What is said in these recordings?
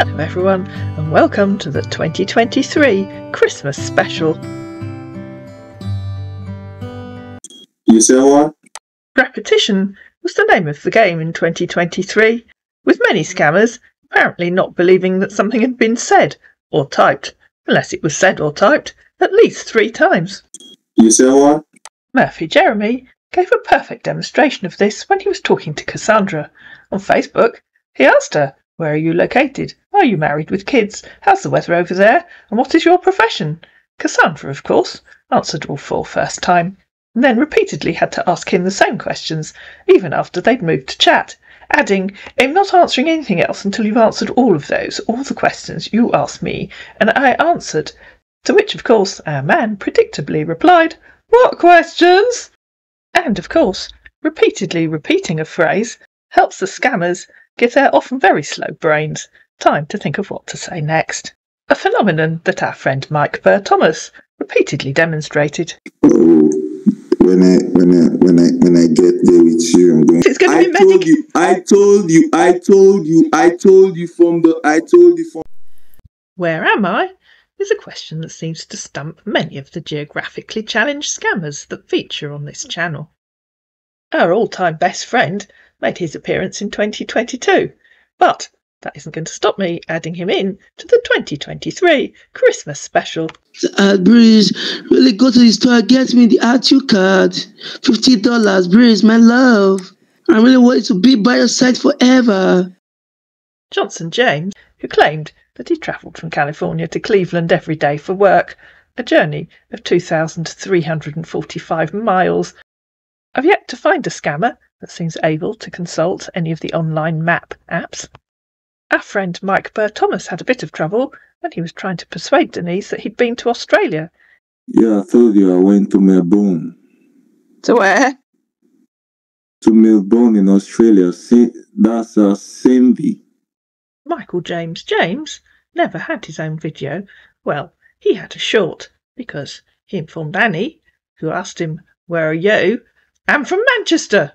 Hello everyone, and welcome to the 2023 Christmas special. You say what? Repetition was the name of the game in 2023, with many scammers apparently not believing that something had been said or typed, unless it was said or typed at least 3 times. You say what? Murphy Jeremy gave a perfect demonstration of this when he was talking to Cassandra. On Facebook, he asked her, "Where are you located? Are you married with kids? How's the weather over there? And what is your profession?" Cassandra, of course, answered all 4 first time, and then repeatedly had to ask him the same questions, even after they'd moved to chat, adding, "I'm not answering anything else until you've answered all the questions you asked me, and I answered." To which, of course, our man predictably replied, "What questions?" And, of course, repeatedly repeating a phrase helps the scammers give their often very slow brains time to think of what to say next. A phenomenon that our friend Mike Burr-Thomas repeatedly demonstrated. Oh, when I get there with you, I'm going. It's going to be I told you from. Where am I? Is a question that seems to stump many of the geographically challenged scammers that feature on this channel. Our all-time best friend made his appearance in 2022, but that isn't going to stop me adding him in to the 2023 Christmas special. Breeze, really go to the store, get me the R2 card. $50, Breeze, my love. I really want to be by your side forever. Johnson James, who claimed that he travelled from California to Cleveland every day for work, a journey of 2,345 miles. I've yet to find a scammer that seems able to consult any of the online map apps. Our friend Mike Burr-Thomas had a bit of trouble when he was trying to persuade Denise that he'd been to Australia. Yeah, I told you I went to Melbourne. To where? To Melbourne in Australia. That's Cindy. Michael James never had his own video. Well, he had a short, because he informed Annie, who asked him, "Where are you?" "I'm from Manchester."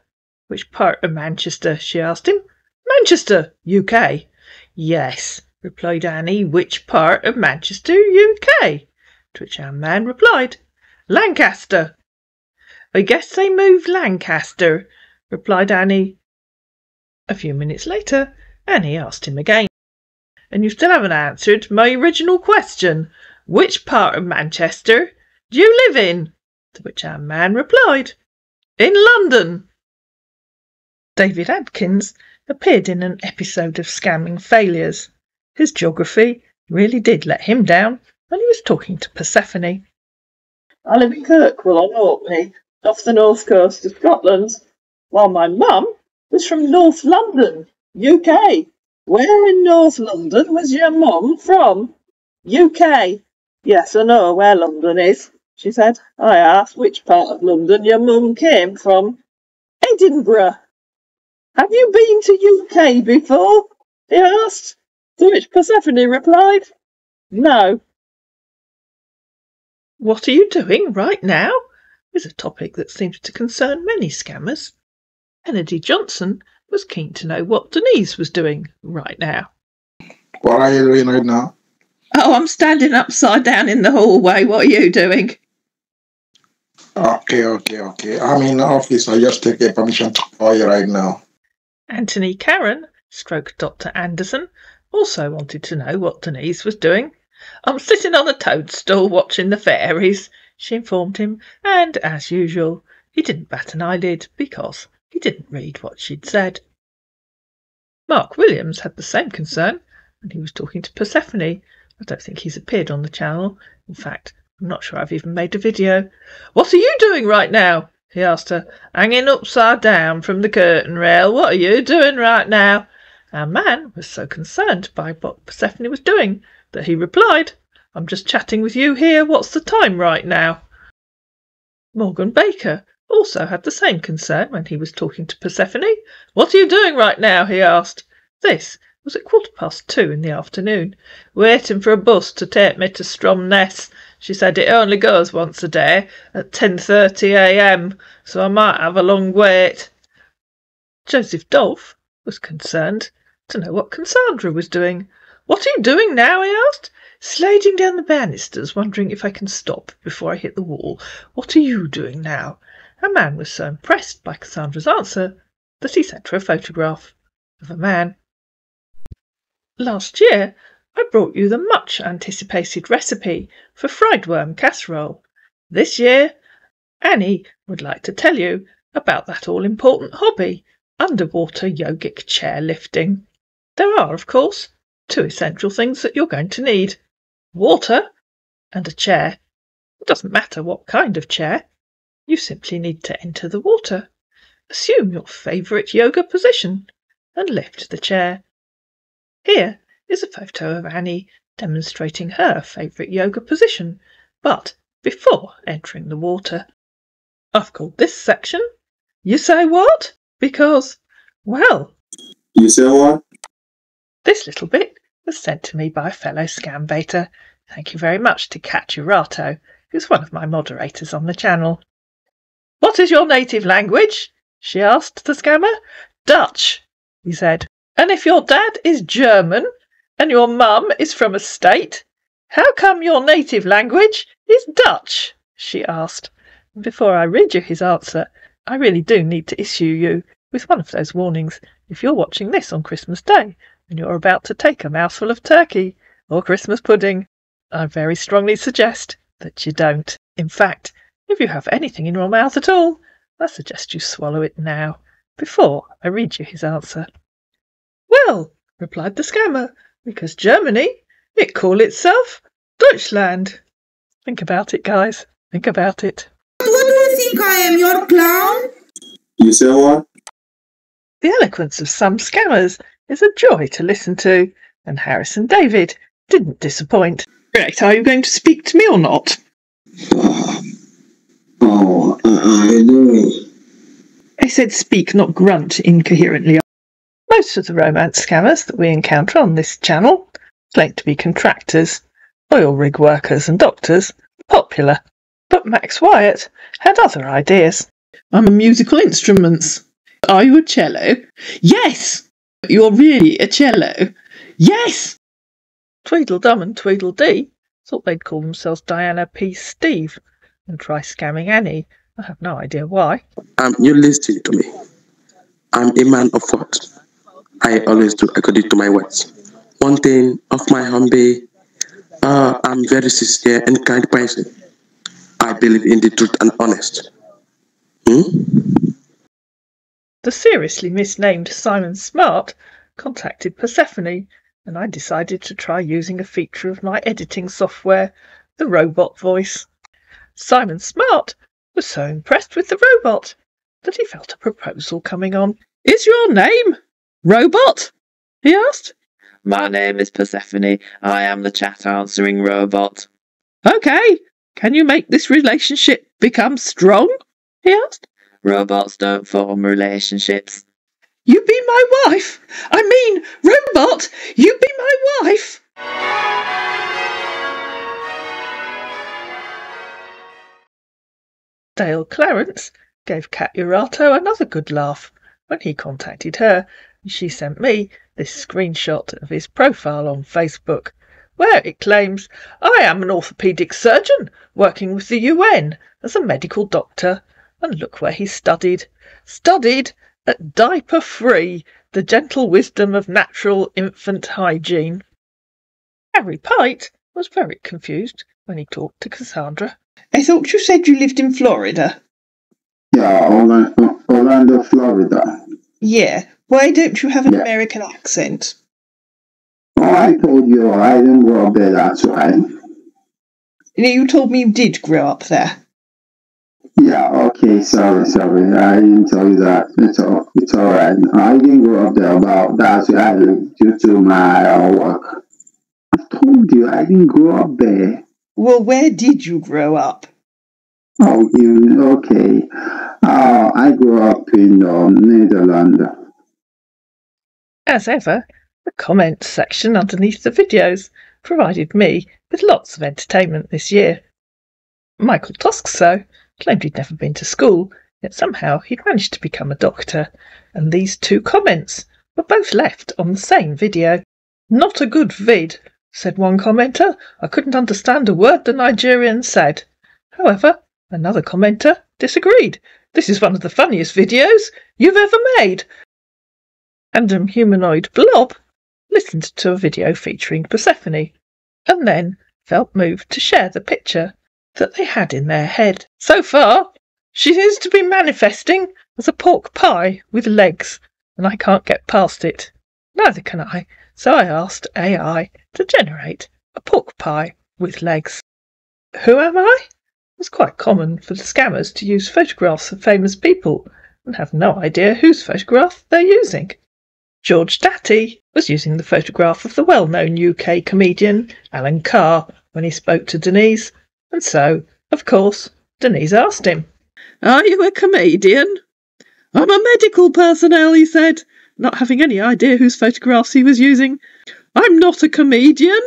"Which part of Manchester?" she asked him. "Manchester, UK." "Yes," replied Annie, "which part of Manchester, UK?" To which our man replied, "Lancaster." "I guess they moved Lancaster," replied Annie. A few minutes later, Annie asked him again, "And you still haven't answered my original question. Which part of Manchester do you live in?" To which our man replied, "In London." David Adkins appeared in an episode of Scamming Failures. His geography really did let him down when he was talking to Persephone. "I live in Kirkwall on Orkney, off the north coast of Scotland, while my mum was from North London, UK. Where in North London was your mum from?" "UK. Yes, I know where London is," she said. "I asked which part of London your mum came from." "Edinburgh." "Have you been to UK before?" he asked, to which Persephone replied, "No." What are you doing right now? Is a topic that seems to concern many scammers. Kennedy Johnson was keen to know what Denise was doing right now. What are you doing right now? "Oh, I'm standing upside down in the hallway. What are you doing?" Okay. I'm in the office. I just take a permission to call you right now. Anthony Karen, stroke Dr. Anderson, also wanted to know what Denise was doing. "I'm sitting on a toadstool watching the fairies," she informed him, and, as usual, he didn't bat an eyelid because he didn't read what she'd said. Mark Williams had the same concern when he was talking to Persephone. I don't think he's appeared on the channel. In fact, I'm not sure I've even made a video. "What are you doing right now?" he asked her. "Hanging upside down from the curtain rail. What are you doing right now?" Our man was so concerned by what Persephone was doing that he replied, "I'm just chatting with you here. What's the time right now?" Morgan Baker also had the same concern when he was talking to Persephone. "What are you doing right now?" he asked. This was at 2:15 in the afternoon. "Waiting for a bus to take me to Stromness. She said it only goes once a day at 10:30 a.m, so I might have a long wait." Joseph Dolph was concerned to know what Cassandra was doing. What are you doing now? I asked. Sliding down the banisters, wondering if I can stop before I hit the wall. What are you doing now? A man was so impressed by Cassandra's answer that he sent her a photograph of a man. Last year, I brought you the much-anticipated recipe for fried worm casserole. This year, Annie would like to tell you about that all-important hobby, underwater yogic chairlifting. There are, of course, two essential things that you're going to need: water and a chair. It doesn't matter what kind of chair. You simply need to enter the water, assume your favourite yoga position, and lift the chair. Here is a photo of Annie demonstrating her favourite yoga position, but before entering the water. I've called this section You Say What? Because, well... You say what? This little bit was sent to me by a fellow Scambaiter. Thank you very much to Kat Urato, who's one of my moderators on the channel. What is your native language? She asked the scammer. Dutch, he said. And if your dad is German and your mum is from a state, how come your native language is Dutch? She asked. And before I read you his answer, I really do need to issue you with one of those warnings if you're watching this on Christmas Day and you're about to take a mouthful of turkey or Christmas pudding. I very strongly suggest that you don't. In fact, if you have anything in your mouth at all, I suggest you swallow it now, before I read you his answer. Well, replied the scammer, because Germany, it call itself Deutschland. Think about it, guys. Think about it. What do you think I am, your clown? You say what? The eloquence of some scammers is a joy to listen to, and Harrison David didn't disappoint. Right, are you going to speak to me or not? I do. I said speak, not grunt incoherently. Most of the romance scammers that we encounter on this channel claim to be contractors, oil rig workers and doctors, popular. But Max Wyatt had other ideas. I'm a musical instruments. Are you a cello? Yes! You're really a cello? Yes! Tweedledum and Tweedledee thought they'd call themselves Diana P. Steve and try scamming Annie. I have no idea why. You listen to me. I'm a man of thought. I always do according to my words. One thing of my hobby, I'm very sincere and kind person. I believe in the truth and honest. The seriously misnamed Simon Smart contacted Persephone, and I decided to try using a feature of my editing software, the robot voice. Simon Smart was so impressed with the robot that he felt a proposal coming on. Is your name Robot? He asked. My name is Persephone. I am the chat answering robot. Okay, can you make this relationship become strong? He asked. Robots don't form relationships. You be my wife? I mean, robot, you be my wife? Dale Clarence gave Kat Urato another good laugh when he contacted her, and she sent me this screenshot of his profile on Facebook, where it claims, I am an orthopaedic surgeon working with the UN as a medical doctor, and look where he studied. Studied at Diaper Free, the gentle wisdom of natural infant hygiene. Harry Pite was very confused when he talked to Cassandra. I thought you said you lived in Florida. Yeah, Orlando, Florida. Yeah, why don't you have an American accent? Oh, I told you I didn't grow up there, that's right. You told me you did grow up there. Yeah, okay, sorry. I didn't tell you that. It's alright. I didn't grow up there, but that's where I live due to my work. I told you I didn't grow up there. Well, where did you grow up? Oh, okay. I grew up in Netherlands. As ever, the comments section underneath the videos provided me with lots of entertainment this year. Michael Toskso claimed he'd never been to school, yet somehow he'd managed to become a doctor, and these two comments were both left on the same video. Not a good vid, said one commenter. I couldn't understand a word the Nigerian said. However, another commenter disagreed. This is one of the funniest videos you've ever made. Random humanoid blob listened to a video featuring Persephone, and then felt moved to share the picture that they had in their head. So far, she seems to be manifesting as a pork pie with legs, and I can't get past it. Neither can I, so I asked AI to generate a pork pie with legs. Who am I? It's quite common for the scammers to use photographs of famous people and have no idea whose photograph they're using. George Datty was using the photograph of the well-known UK comedian Alan Carr when he spoke to Denise, and so, of course, Denise asked him, "Are you a comedian?" "I'm a medical personnel," he said, not having any idea whose photographs he was using. "I'm not a comedian."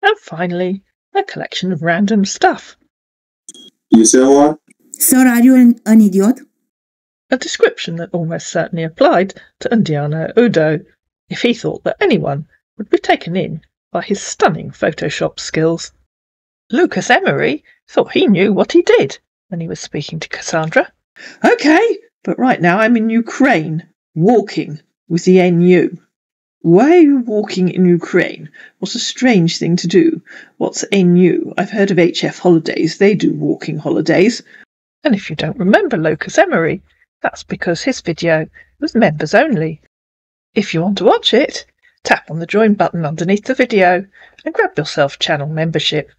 And finally, a collection of random stuff. You say what? Sir, are you an idiot? A description that almost certainly applied to Ndiano Udo, if he thought that anyone would be taken in by his stunning Photoshop skills. Lucas Emery thought he knew what he did when he was speaking to Cassandra. "Okay, but right now I'm in Ukraine, walking with the NU. Why are you walking in Ukraine? What a strange thing to do. What's NU? I've heard of HF holidays. They do walking holidays." And if you don't remember Lucas Emery, that's because his video was members only. If you want to watch it, tap on the join button underneath the video and grab yourself channel membership.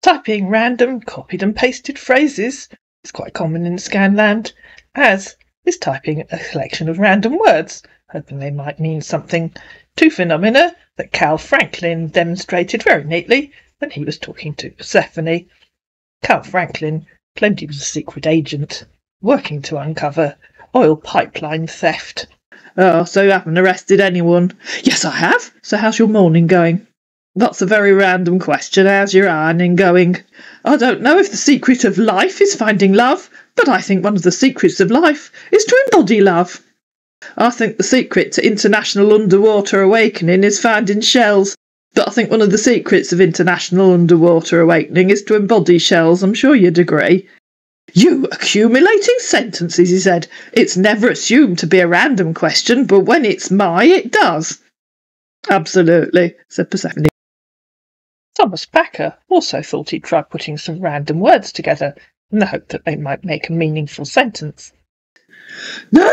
Typing random copied and pasted phrases is quite common in Scanland, as is typing a collection of random words, hoping they might mean something. Two phenomena that Cal Franklin demonstrated very neatly when he was talking to Persephone. Cal Franklin claimed he was a secret agent, working to uncover oil pipeline theft. "Oh, so you haven't arrested anyone?" "Yes, I have. So how's your morning going?" "That's a very random question. How's your ironing going?" "I don't know if the secret of life is finding love, but I think one of the secrets of life is to embody love." "I think the secret to international underwater awakening is finding shells, but I think one of the secrets of international underwater awakening is to embody shells. I'm sure you'd agree." "You accumulating sentences," he said. "It's never assumed to be a random question, but when it's it does." "Absolutely," said Persephone. Thomas Packer also thought he'd try putting some random words together in the hope that they might make a meaningful sentence. "No,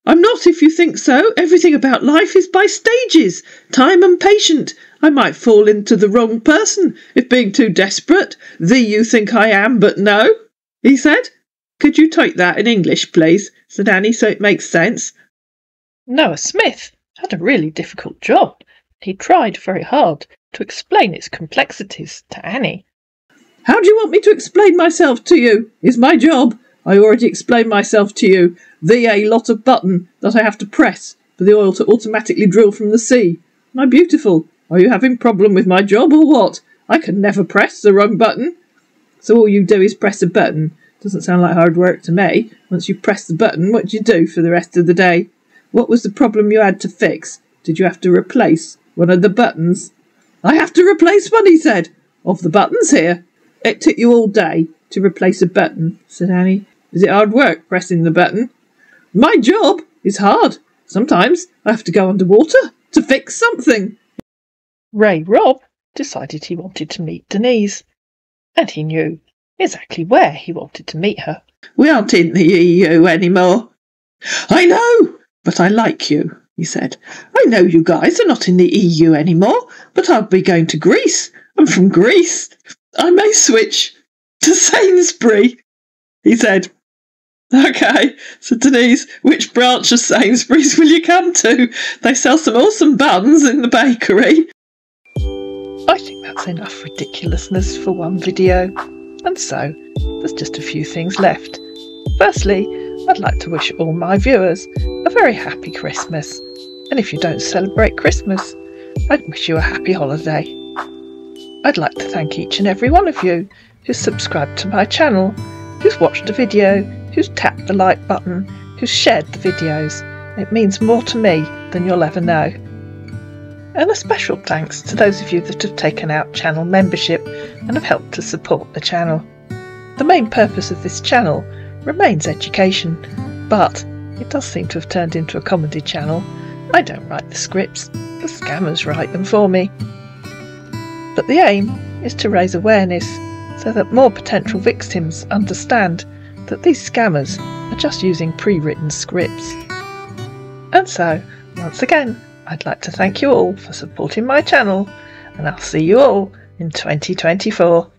I'm not, if you think so. Everything about life is by stages, time and patient. I might fall into the wrong person if being too desperate. Thee you think I am, but no," he said. "Could you type that in English, please," said Annie, "so it makes sense?" Noah Smith had a really difficult job. He tried very hard to explain its complexities to Annie. "How do you want me to explain myself to you? It's my job. I already explained myself to you. A lot of button that I have to press for the oil to automatically drill from the sea. My beautiful, are you having problem with my job or what? I can never press the wrong button." "So all you do is press a button? Doesn't sound like hard work to me. Once you press the button, what do you do for the rest of the day? What was the problem you had to fix? Did you have to replace one of the buttons?" "I have to replace one," he said. "Of the buttons here?" "It took you all day to replace a button," said Annie. "Is it hard work pressing the button?" "My job is hard. Sometimes I have to go underwater to fix something." Ray Robb decided he wanted to meet Denise, and he knew exactly where he wanted to meet her. "We aren't in the EU anymore." "I know, but I like you," he said. "I know you guys are not in the EU anymore, but I'll be going to Greece, and from Greece I may switch to Sainsbury," he said. "Okay," said Denise, "which branch of Sainsbury's will you come to? They sell some awesome buns in the bakery." I think that's enough ridiculousness for one video, and so there's just a few things left. Firstly, I'd like to wish all my viewers a very happy Christmas, and if you don't celebrate Christmas, I'd wish you a happy holiday. I'd like to thank each and every one of you who's subscribed to my channel, who's watched a video, who's tapped the like button, who's shared the videos. It means more to me than you'll ever know. And a special thanks to those of you that have taken out channel membership and have helped to support the channel. The main purpose of this channel remains education, but it does seem to have turned into a comedy channel. I don't write the scripts, the scammers write them for me. But the aim is to raise awareness so that more potential victims understand that these scammers are just using pre-written scripts. And so, once again, I'd like to thank you all for supporting my channel, and I'll see you all in 2024.